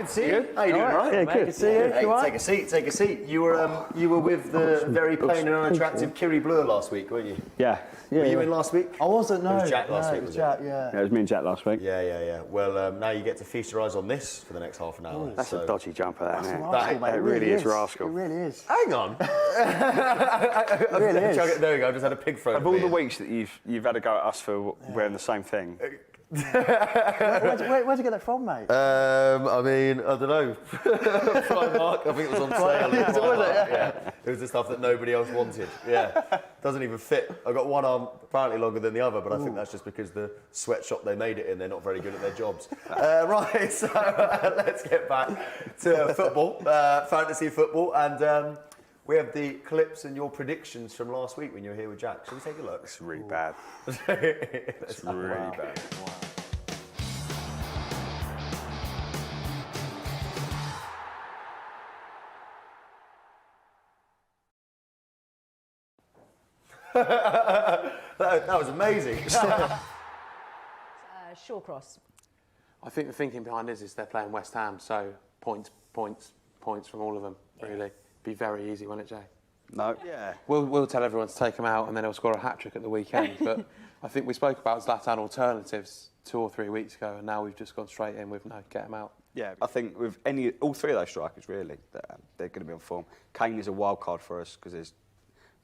good to see you. How you doing, right? Yeah, good to see you. Hey, take a seat. You were with the very plain and unattractive Kiri Blur last week, weren't you? Yeah. Were you in last week? I wasn't, no. It was Jack last week, it was Jack, yeah. Yeah, it was me and Jack last week. Yeah. Well, now you get to feast your eyes on this for the next half an hour. That's a dodgy jumper, that, isn't it? Rascal, mate. It really is rascal. It really is. Hang on. It really is. There we go, I just had a pig throat. Of all the weeks that you've had to go at us for wearing the same thing. Where'd you get that from, mate? I mean, I don't know. Primark, I think it was on sale. Yeah. It was the stuff that nobody else wanted. Yeah. Doesn't even fit. I've got one arm apparently longer than the other, but I think that's just because the sweatshop they made it in, they're not very good at their jobs. Right, so let's get back to football, fantasy football, and we have the clips and your predictions from last week when you were here with Jack. Shall we take a look? It's really bad. It's really bad. That was amazing. Shawcross. I think the thinking behind this is they're playing West Ham, so points from all of them, really. Be very easy, won't it, Jay? No. Yeah. We'll tell everyone to take him out and then he'll score a hat-trick at the weekend. But I think we spoke about Zlatan alternatives 2 or 3 weeks ago, and now we've just gone straight in with no, get him out. Yeah, I think with all three of those strikers, really, they're going to be on form. Kane is a wild card for us because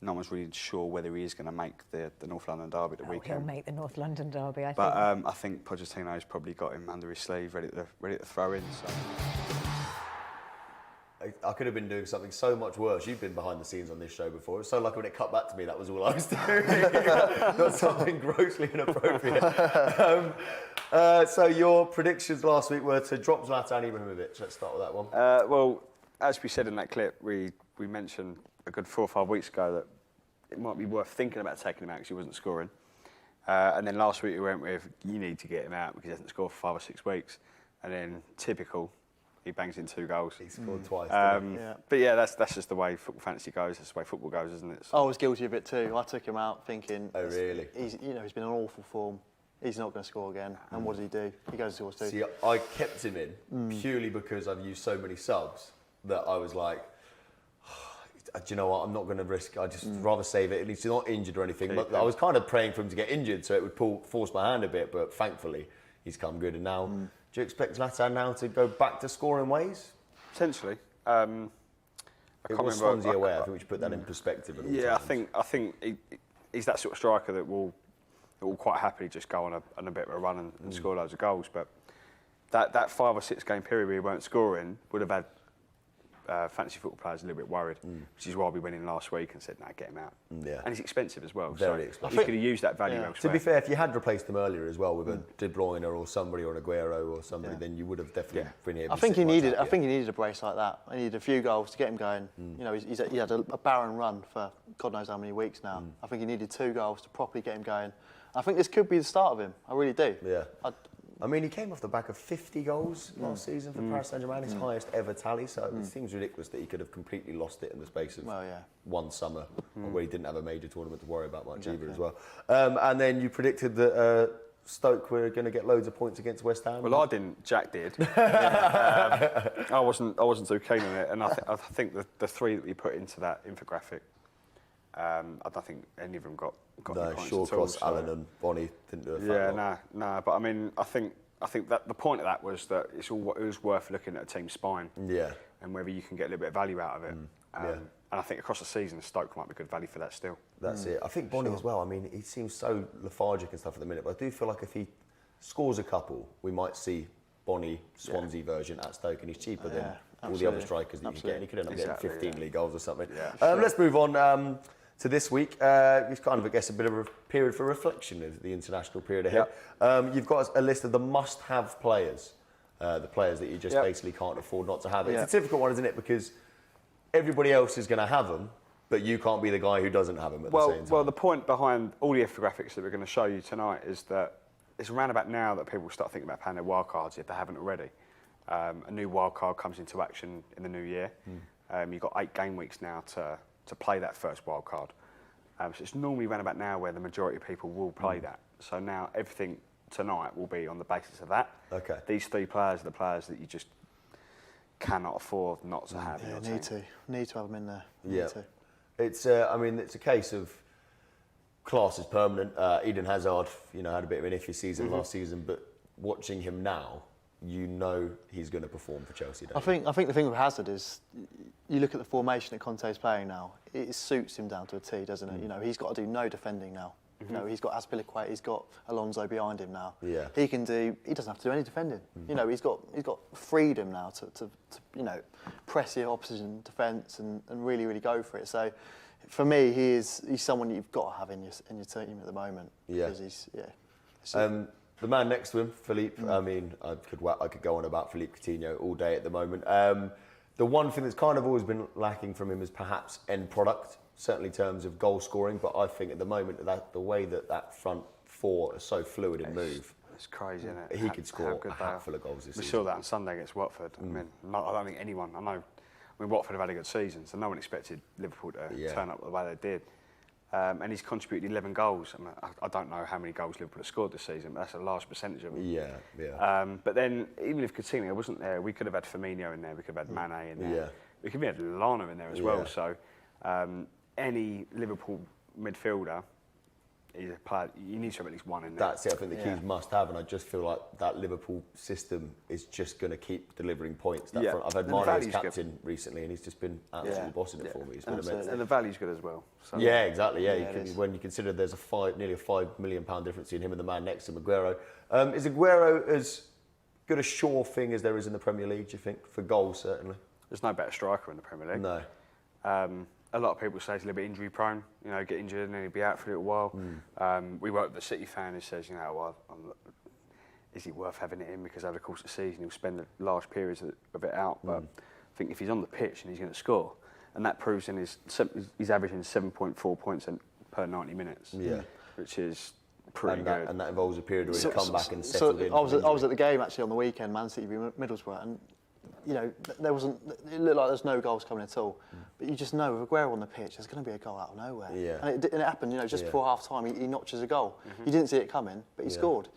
no one's really sure whether he is going to make the North London derby the weekend. He'll make the North London derby, I think. But I think Pochettino's probably got him under his sleeve, ready to throw in. So. I could have been doing something so much worse. You've been behind the scenes on this show before. It was so lucky when it cut back to me, that was all I was doing. Not something grossly inappropriate. So your predictions last week were to drop Zlatan Ibrahimovic. Let's start with that one. Well, as we said in that clip, we mentioned a good 4 or 5 weeks ago that it might be worth thinking about taking him out because he wasn't scoring. And then last week we went with, you need to get him out because he hasn't scored for 5 or 6 weeks. And then typical, he bangs in 2 goals. He scored twice. But yeah, that's just the way football fantasy goes. That's the way football goes, isn't it? So. I was guilty of it too. I took him out thinking, Oh, really? He's been in awful form. He's not going to score again. And what does he do? He goes to scores 2. See, I kept him in purely because I've used so many subs that I was like, do you know what? I'm not going to risk. I just rather save it. At least he's not injured or anything. But I was kind of praying for him to get injured, so it would force my hand a bit. But thankfully, he's come good. And now, do you expect Zlatan now to go back to scoring ways? Potentially. I can't remember. Swansea away. I think we should put that in perspective. At all times. I think he's that sort of striker that will quite happily just go on a bit of a run and score loads of goals. But that 5 or 6 game period where he weren't scoring would have had fantasy football players a little bit worried, which is why we went in last week and said, "No, get him out." Yeah. And he's expensive as well. Very so expensive. He could have used that value elsewhere. To be fair, if you had replaced him earlier as well with a De Bruyne or somebody or an Aguero or somebody, then you would have definitely been able to. I think he needed a brace like that. He needed a few goals to get him going. You know, he had a barren run for God knows how many weeks now. I think he needed 2 goals to properly get him going. I think this could be the start of him. I really do. Yeah. I mean, he came off the back of 50 goals last season for Paris Saint-Germain, his highest ever tally. So it seems ridiculous that he could have completely lost it in the space of one summer, where he didn't have a major tournament to worry about much either as well. And then you predicted that Stoke were going to get loads of points against West Ham. Well, I didn't. Jack did. I wasn't too keen on it, and I think the 3 that we put into that infographic, I don't think any of them got any points at all. Shawcross, Allen and Bonnie didn't do a lot. No. But I mean, I think that the point of that was that it was worth looking at a team's spine. Yeah. And whether you can get a little bit of value out of it. And I think across the season, Stoke might be good value for that still. That's it. I think Bonnie as well. I mean, he seems so lethargic and stuff at the minute, but I do feel like if he scores a couple, we might see Bonnie Swansea version at Stoke, and he's cheaper than all the other strikers that you get. And he could end up getting 15 league goals or something. Yeah, let's move on to this week. It's kind of, I guess, a bit of a period for reflection of the international period ahead. You've got a list of the must-have players, the players that you just basically can't afford not to have. It's a difficult one, isn't it? Because everybody else is going to have them, but you can't be the guy who doesn't have them at the same time. Well, the point behind all the infographics that we're going to show you tonight is that it's around about now that people start thinking about playing their wild cards if they haven't already. A new wild card comes into action in the new year. You've got 8 game weeks now to play that first wild card. So it's normally around about now where the majority of people will play that. So now everything tonight will be on the basis of that. Okay. These 3 players are the players that cannot afford not to have in your team. Need to have him in there. Yeah. Need to. It's it's a case of class is permanent. Eden Hazard, had a bit of an iffy season last season, but watching him now, he's going to perform for Chelsea. I think the thing with Hazard is, you look at the formation that Conte's playing now. It suits him down to a T, doesn't it? He's got to do no defending now. He's got Azpilicueta, he's got Alonso behind him now. Yeah. He doesn't have to do any defending. He's got freedom now to press the opposition defence and really, really go for it. So for me, he's someone you've got to have in your team at the moment. Yeah. Because the man next to him, Philippe. I could go on about Philippe Coutinho all day at the moment. The one thing that's kind of always been lacking from him is perhaps end product, certainly in terms of goal scoring. But I think at the moment that the way that front four is so fluid and move, it's crazy, isn't it? He could score a handful of goals this season. We saw that on Sunday against Watford. I don't think anyone. Watford have had a good season, so no one expected Liverpool to turn up the way they did. And he's contributed 11 goals. I don't know how many goals Liverpool have scored this season, but that's a large percentage of them. Yeah. But then, even if Coutinho wasn't there, we could have had Firmino in there, we could have had Mane in there. Yeah. We could have had Lallana in there as well. So, any Liverpool midfielder, he's a player, you need to have at least one in there. That's it. I think the keys must have, and I just feel like that Liverpool system is just going to keep delivering points. I've had Mane as captain recently, and he's just been absolutely bossing it for me. It's been immense. And the value's good as well. So. Yeah, exactly. Yeah, when you consider there's nearly a £5 million difference between him and the man next to him, Aguero. Is Aguero as good a sure thing as there is in the Premier League? Do you think for goals certainly? There's no better striker in the Premier League. No. A lot of people say he's a little bit injury prone, get injured and then he'll be out for a little while. We work with a City fan who says, is he worth having it in? Because over the course of the season he'll spend large periods of it out. But I think if he's on the pitch and he's going to score, and that proves he's averaging 7.4 points per 90 minutes, which is pretty good. And that involves a period where he's come back and settled in. I was at the game actually on the weekend, Man City v Middlesbrough, and there wasn't. It looked like there's no goals coming at all. But you just know with Aguero on the pitch, there's going to be a goal out of nowhere. Yeah. And it happened. Just before half time, he notches a goal. You didn't see it coming, but he scored.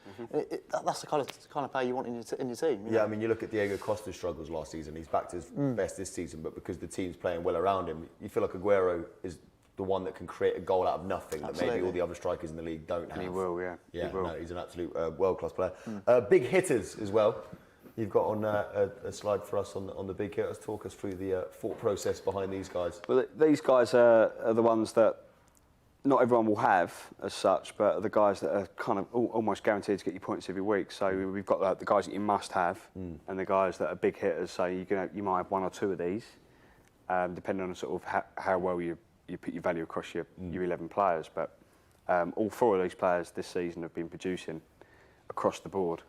That's the kind of player you want in your team. You look at Diego Costa's struggles last season. He's back to his best this season, but because the team's playing well around him, you feel like Aguero is the one that can create a goal out of nothing that maybe all the other strikers in the league don't have. And he will, yeah. Yeah, he will. No, he's an absolute world-class player. Big hitters as well. You've got on a slide for us on the big hitters. Talk us through the thought process behind these guys. Well, these guys are the ones that not everyone will have as such, but are the guys that are kind of almost guaranteed to get you points every week. So we've got the guys that you must have, and the guys that are big hitters. So you might have one or two of these, depending on sort of how well you put your value across your 11 players. But all four of these players this season have been producing across the board.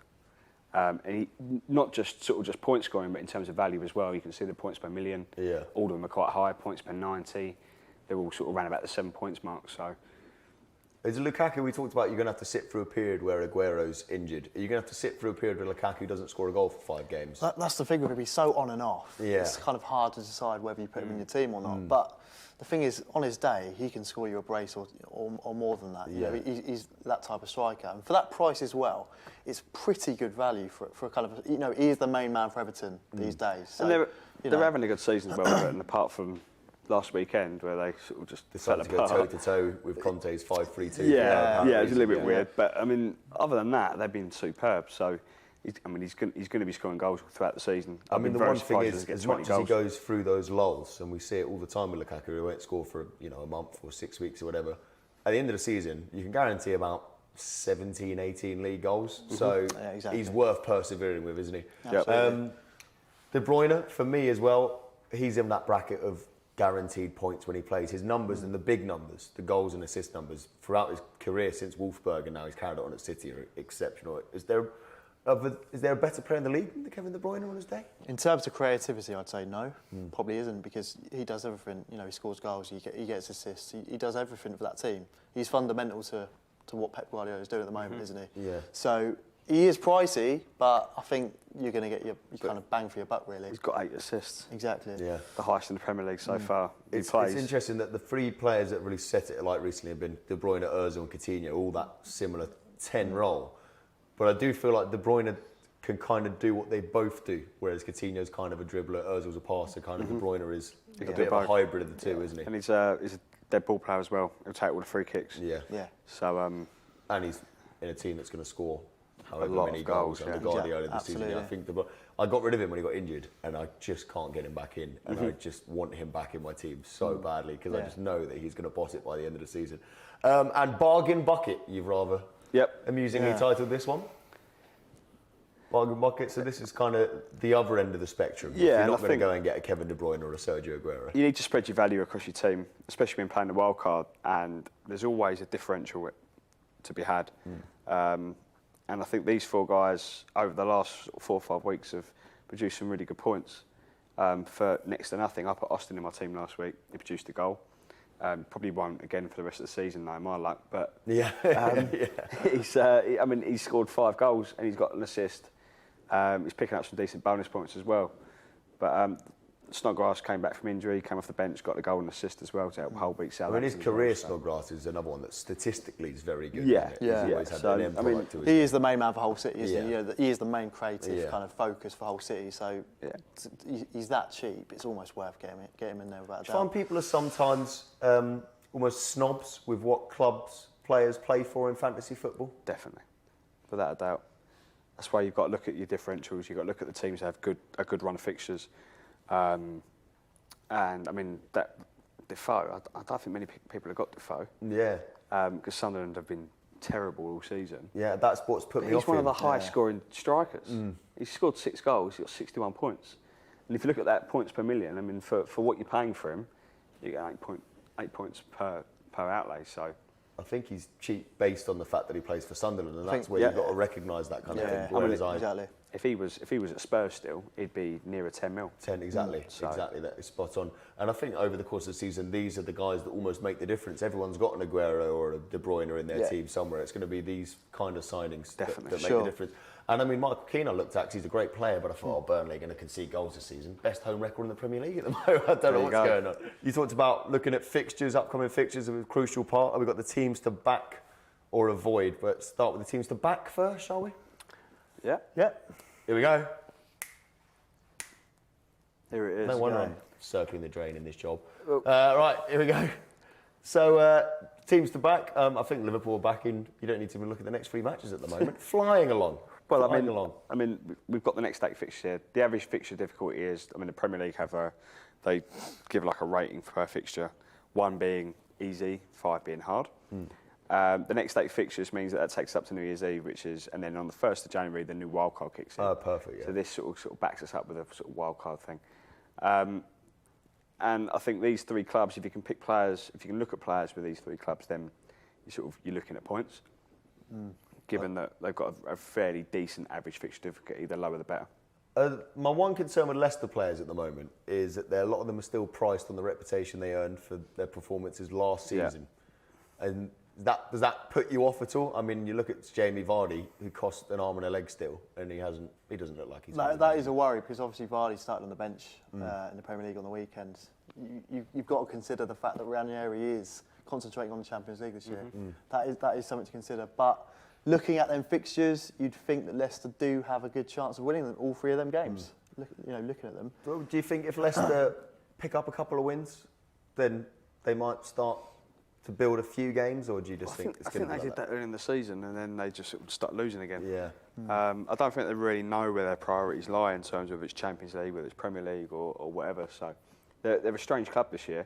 And not just point scoring, but in terms of value as well. You can see the points per million. Yeah. All of them are quite high. Points per 90. They're all sort of around about the 7 points mark. So, is Lukaku? We talked about you're going to have to sit through a period where Aguero's injured. Are you going to have to sit through a period where Lukaku doesn't score a goal for 5 games? That's the thing with him. He's so on and off. Yeah. It's kind of hard to decide whether you put him in your team or not. But the thing is, on his day, he can score you a brace or more than that. He's that type of striker, and for that price as well, it's pretty good value for a kind of he is the main man for Everton these days. So, and they're having a good season as well, Everton, apart from last weekend where they sort of just decided to go toe to toe with Conte's 5-3-2. Yeah, it's a little bit weird, but I mean, other than that, they've been superb. So. He's going to be scoring goals throughout the season. The one thing is, as much as he goes through those lulls, and we see it all the time with Lukaku, he won't score for a month or 6 weeks or whatever. At the end of the season, you can guarantee about 17, 18 league goals. So he's worth persevering with, isn't he? Absolutely. De Bruyne, for me as well, he's in that bracket of guaranteed points when he plays. His numbers and the big numbers, the goals and assist numbers, throughout his career since Wolfsburg and now he's carried it on at City are exceptional. Is there a better player in the league than Kevin De Bruyne on his day? In terms of creativity, I'd say no. Probably isn't, because he does everything. He scores goals, he gets assists, he does everything for that team. He's fundamental to what Pep Guardiola is doing at the moment, isn't he? Yeah. So he is pricey, but I think you're going to get your kind of bang for your buck, really. He's got 8 assists. Exactly. Yeah. The highest in the Premier League so far. It's interesting that the 3 players that really set it alight recently have been De Bruyne, Ozil and Coutinho, all that similar 10 role. But I do feel like De Bruyne can kind of do what they both do, whereas Coutinho's kind of a dribbler, Ozil's a passer, kind of De Bruyne is a bit of a hybrid of the two, isn't he? And he's a dead ball player as well. He'll take all the free kicks. Yeah. So and he's in a team that's going to score lot however many of goals goals, under yeah. Guardiola this season. I think I got rid of him when he got injured, and I just can't get him back in. And I just want him back in my team so badly because I just know that he's going to boss it by the end of the season. And Bargain Bucket, you've rather amusingly titled this one. Bargain Bucket. So this is kind of the other end of the spectrum. Yeah, you're not going to go and get a Kevin De Bruyne or a Sergio Aguero. You need to spread your value across your team, especially when playing the wild card. And there's always a differential to be had. And I think these 4 guys over the last 4 or 5 weeks have produced some really good points for next to nothing. I put Austin in my team last week. He produced a goal. Probably won't again for the rest of the season, though, my luck. But he's scored 5 goals and he's got an assist. He's picking up some decent bonus points as well. But Snodgrass came back from injury, came off the bench, got the goal and assist as well to help Hull beat Southampton. His career, Snodgrass, is another one that statistically is very good. Yeah. He's always had an end product to his he is the main man for Hull City, isn't he? Yeah. He is the main creative kind of focus for Hull City. So he's that cheap. It's almost worth getting him in there without a doubt. I find people are sometimes almost snobs with what clubs players play for in fantasy football. Definitely, without a doubt. That's why you've got to look at your differentials. You've got to look at the teams that have a good run of fixtures. And I mean, that Defoe, I don't think many people have got Defoe. Yeah. Because Sunderland have been terrible all season. Yeah, that's what's put me off. He's one him. of the highest scoring strikers. He's scored 6 goals, he's got 61 points. And if you look at that points per million, I mean, for what you're paying for him, you get 8 points per outlay. So I think he's cheap based on the fact that he plays for Sunderland, and that's where you've got to recognise that kind of thing. Whereas exactly. If he was at Spurs still, he'd be nearer 10 mil. 10, exactly. Exactly, that is spot on. And I think over the course of the season, these are the guys that almost make the difference. Everyone's got an Aguero or a De Bruyne in their team somewhere. It's going to be these kind of signings that make the difference. And I mean, Michael Keane I looked at, 'cause he's a great player, but I thought, Burnley are going to concede goals this season. Best home record in the Premier League at the moment. I don't know what's going on. You talked about looking at fixtures, upcoming fixtures, a crucial part. We've got the teams to back or avoid, but start with the teams to back first, shall we? Yeah. Here we go. Here it is. No wonder I'm circling the drain in this job. Right, here we go. So, teams to back. I think Liverpool are backing. You don't need to look at the next 3 matches at the moment. Flying along. Well, I mean, we've got the next 8 fixtures here. The average fixture difficulty is, I mean, the Premier League they give like a rating per fixture, 1 being easy, 5 being hard. The next 8 fixtures means that takes us up to New Year's Eve, and then on the 1st of January, the new wildcard kicks in. Oh, perfect, yeah. So this sort of backs us up with a sort of wildcard thing. And I think these 3 clubs, if you can look at players with these 3 clubs, then you're looking at points. Given that they've got a fairly decent average fixture difficulty, the lower the better. My one concern with Leicester players at the moment is that a lot of them are still priced on the reputation they earned for their performances last season. And does that put you off at all? I mean, you look at Jamie Vardy, who cost an arm and a leg still, and he doesn't look like he's... That is a worry, because obviously Vardy started on the bench in the Premier League on the weekend. You've got to consider the fact that Ranieri is concentrating on the Champions League this year. That is something to consider. But looking at them fixtures, you'd think that Leicester do have a good chance of winning all 3 of them games. Looking at them. Well, do you think if Leicester pick up a couple of wins, then they might start to build a few games, or do you just think it's going to be I think they did that early in the season, and then they just sort of start losing again. Yeah. I don't think they really know where their priorities lie in terms of whether it's Champions League, whether it's Premier League, or whatever. So they're a strange club this year.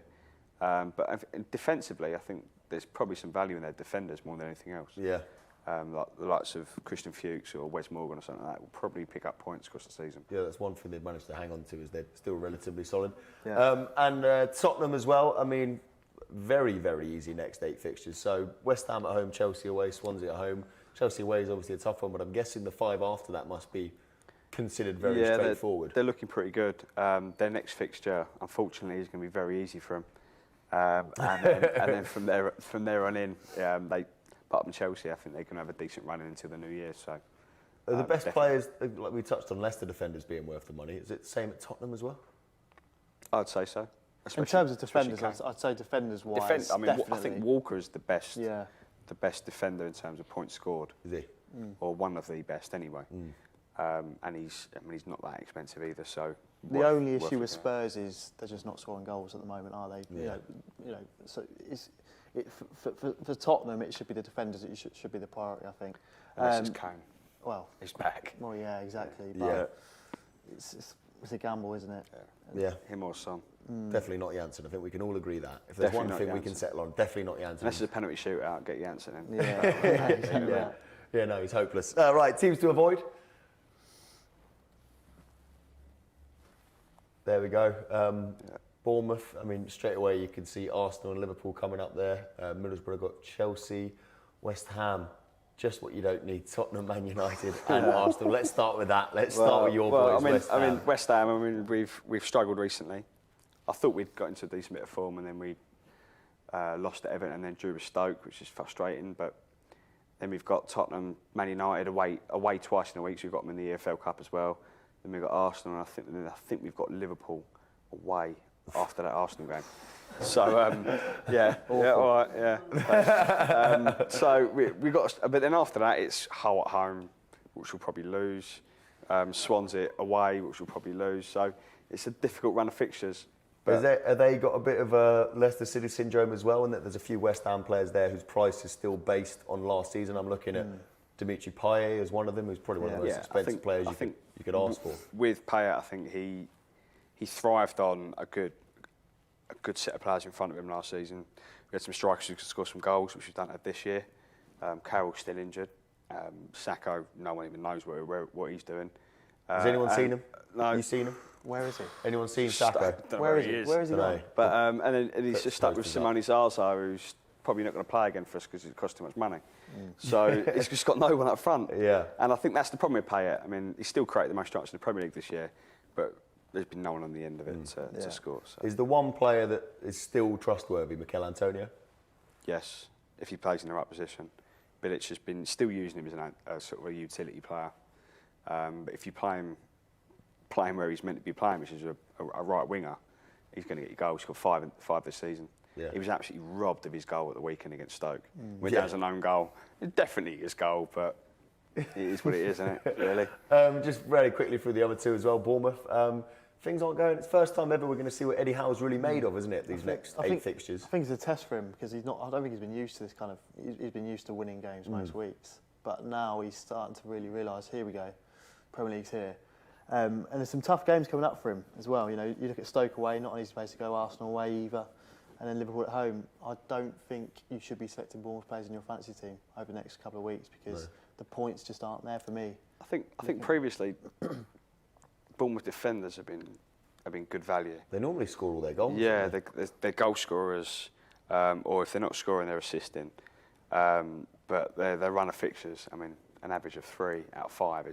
But defensively, I think there's probably some value in their defenders more than anything else. Yeah. Like the likes of Christian Fuchs or Wes Morgan or something like that will probably pick up points across the season. Yeah, that's one thing they've managed to hang on to, is they're still relatively solid. Yeah. And Tottenham as well. I mean, very, very easy next 8 fixtures. So West Ham at home, Chelsea away, Swansea at home. Chelsea away is obviously a tough one, but I'm guessing the 5 after that must be considered very straightforward. They're looking pretty good. Their next fixture, unfortunately, is going to be very easy for them. And then from there on in, apart from Chelsea, I think they can have a decent run into the new year. So the best players, like we touched on, Leicester defenders being worth the money. Is it the same at Tottenham as well? I'd say so. In terms of defenders, I'd say defenders-wise, definitely. I think Walker is the best. Yeah. The best defender in terms of points scored. Is he? Or one of the best anyway. and he's not that expensive either. So the only issue with Spurs is they're just not scoring goals at the moment, are they? Yeah. So for Tottenham, it should be the defenders. It should be the priority, I think. Unless it's Kane. Well, He's back. Well, yeah, exactly. Yeah. But it's a gamble, isn't it? Yeah. Him or Son. Definitely not Janssen. I think we can all agree that. If there's Definitely one thing not we can Janssen. settle on, definitely not Janssen. Unless it's a penalty shootout, get Janssen in. Yeah. Exactly. Yeah, no, he's hopeless. Right, teams to avoid. There we go. Bournemouth, I mean, straight away you can see Arsenal and Liverpool coming up there. Middlesbrough got Chelsea, West Ham. Just what you don't need. Tottenham, Man United and Arsenal. Let's start with that. Let's start with your boys, West Ham. West Ham, I mean, we've struggled recently. I thought we'd got into a decent bit of form, and then we lost to Everton and then drew with Stoke, which is frustrating. But then we've got Tottenham, Man United away twice in a week. So we've got them in the EFL Cup as well. Then we've got Arsenal, and I think we've got Liverpool away after that Arsenal game. So all right, yeah. So we got, but then after that it's Hull at home, which we'll probably lose. Swansea away, which we'll probably lose. So it's a difficult run of fixtures. But have they got a bit of a Leicester City syndrome as well, in that there's a few West Ham players there whose price is still based on last season? I'm looking at Dimitri Payet as one of them, who's probably one of the most expensive players you could ask for. With Payet, I think he thrived on a good set of players in front of him last season. We had some strikers who could score some goals, which we don't have this year. Carroll's still injured. Sacco, no one even knows what he's doing. Has anyone seen him? No. You seen him? Where is he? Anyone seen Sacco? Where is he? Where is he gone? But and he's just stuck with Simone Zaza, who's probably not going to play again for us because it costs too much money. So he's just got no one up front. Yeah. And I think that's the problem with Payet. I mean, he's still created the most chances in the Premier League this year, but there's been no one on the end of it to score. So. Is the one player that is still trustworthy Mikel Antonio? Yes, if he plays in the right position. Bilic has been still using him as a sort of a utility player. But if you play him where he's meant to be playing, which is a right winger, he's going to get you goals. He's got five this season. Yeah. He was absolutely robbed of his goal at the weekend against Stoke. Went down as an own goal. It's definitely his goal, but it is what it is, isn't it? Really. Just very quickly through the other two as well. Bournemouth. Things aren't going. It's the first time ever we're going to see what Eddie Howe's really made of, isn't it? These next 8 fixtures. I think it's a test for him because he's not. I don't think he's been used to this kind of. He's been used to winning games most weeks, but now he's starting to really realise. Here we go, Premier League's here, and there's some tough games coming up for him as well. You know, you look at Stoke away, not an easy place to go. Arsenal away either, and then Liverpool at home. I don't think you should be selecting Bournemouth players in your fantasy team over the next couple of weeks because the points just aren't there for me. I think previously Bournemouth defenders have been good value. They normally score all their goals. Yeah, they're goal scorers, or if they're not scoring, they're assisting. But their run of fixtures, I mean, an average of 3 out of 5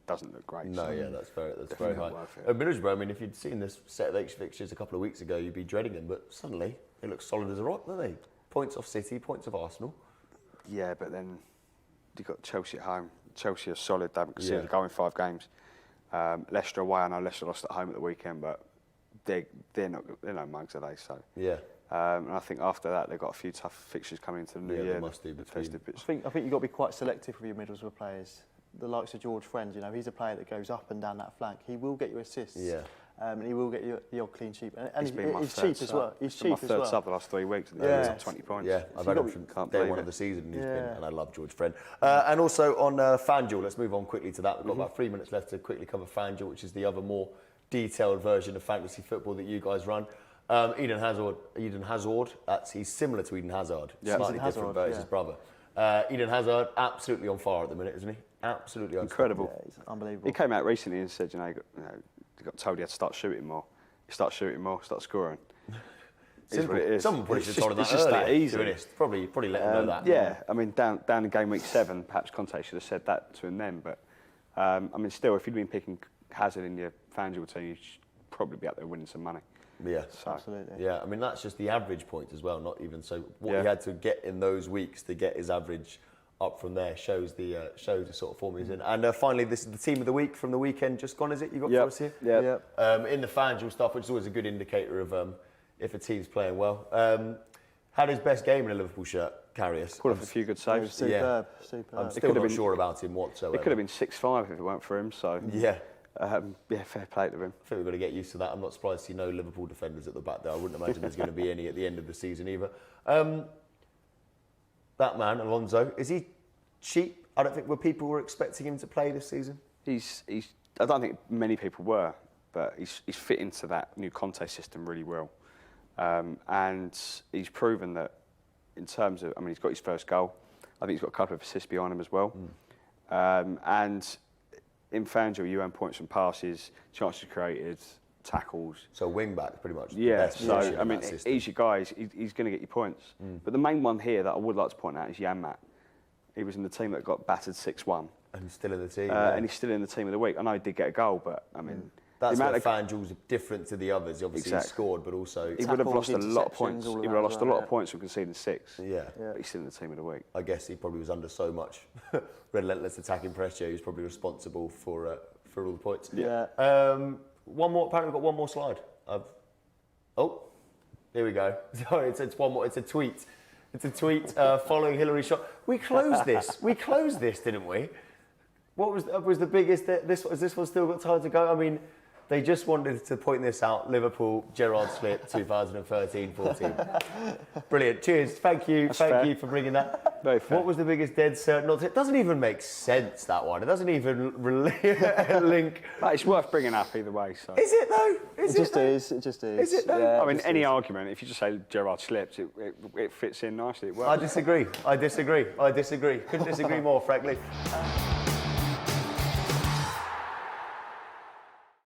doesn't look great. No, so yeah, that's very high. worth it. Middlesbrough, I mean, if you'd seen this set of 8 fixtures a couple of weeks ago, you'd be dreading them, but suddenly they look solid as a rock, don't they? Points off City, points off Arsenal. Yeah, but then you've got Chelsea at home. Chelsea are solid. They haven't conceded a goal in 5 games. Leicester away. I know Leicester lost at home at the weekend, but they're no mugs, are they? So yeah. And I think after that they've got a few tough fixtures coming into the new year. They must do I think you've got to be quite selective with your Middlesbrough players. The likes of George Friend, you know, he's a player that goes up and down that flank. He will get you assists. Yeah. And he will get you the odd clean sheet. And he's cheap as well. He's cheap as well. My third sub the last 3 weeks. And he's up 20 points. Yeah, I've had him from day one of the season, and I love George Friend. And also on FanDuel, let's move on quickly to that. We've got about 3 minutes left to quickly cover FanDuel, which is the other more detailed version of fantasy football that you guys run. Eden Hazard, he's similar to Eden Hazard, slightly different, but it's his brother. Eden Hazard, absolutely on fire at the minute, isn't he? Absolutely incredible. Yeah, he's unbelievable. He came out recently and said, he got told he had to start shooting more. He starts shooting more, starts scoring. Simple. It is. Someone probably should have told him that just earlier, that easy. to be honest. Probably let him know that. Yeah, I mean, down in game week 7, perhaps Conte should have said that to him then. But I mean, still, if you'd been picking Hazard in your FanDuel team, you'd probably be out there winning some money. Yeah, so, absolutely. Yeah, I mean that's just the average points as well, not even so. What he had to get in those weeks to get his average up from there shows the sort of form he's in. And finally, this is the team of the week from the weekend just gone. Is it you got for us here? Yeah. In the FanDuel stuff, which is always a good indicator of if a team's playing well. Had his best game in a Liverpool shirt. Karius. Pulled off a few good saves. Superb. I'm still not sure about him whatsoever. It could have been 6-5 if it weren't for him. So Yeah. Fair play to him. I think we've got to get used to that. I'm not surprised to see no Liverpool defenders at the back there. I wouldn't imagine there's going to be any at the end of the season either. That man, Alonso, is he cheap? I don't think people were expecting him to play this season. I don't think many people were, but he's fit into that new Conte system really well. And he's proven that in terms of, he's got his first goal. I think he's got a couple of assists behind him as well. And in FanTV, you earn points from passes, chances created, tackles. So wing back, pretty much. Yeah, so he's your guy. He's going to get you points. But the main one here that I would like to point out is Janmaat. He was in the team that got battered 6-1. And he's still in the team. And he's still in the team of the week. I know he did get a goal, but that's where FanDuel's different to the others. Obviously, he scored, but also he would have lost a lot of points. He would have lost a lot of points from conceding 6. Yeah. But he's still in the team of the week. I guess he probably was under so much relentless attacking pressure. He was probably responsible for all the points. Yeah. One more. Apparently, we've got one more slide. Here we go. Sorry, it's one more. It's a tweet. It's a tweet following Hillary's shot. We closed this. We closed this, didn't we? What was the biggest? Has this one still got time to go? They just wanted to point this out. Liverpool, Gerrard slip, 2013-14. Brilliant. Cheers. Thank you. Thank you for bringing that. Very fair. What was the biggest dead cert? It doesn't even make sense, that one. It doesn't even link. But it's worth bringing up either way. So. Is it though? It just is. Is it though? Yeah, any argument, if you just say Gerrard slipped, it fits in nicely. It works. I disagree. Couldn't disagree more, frankly.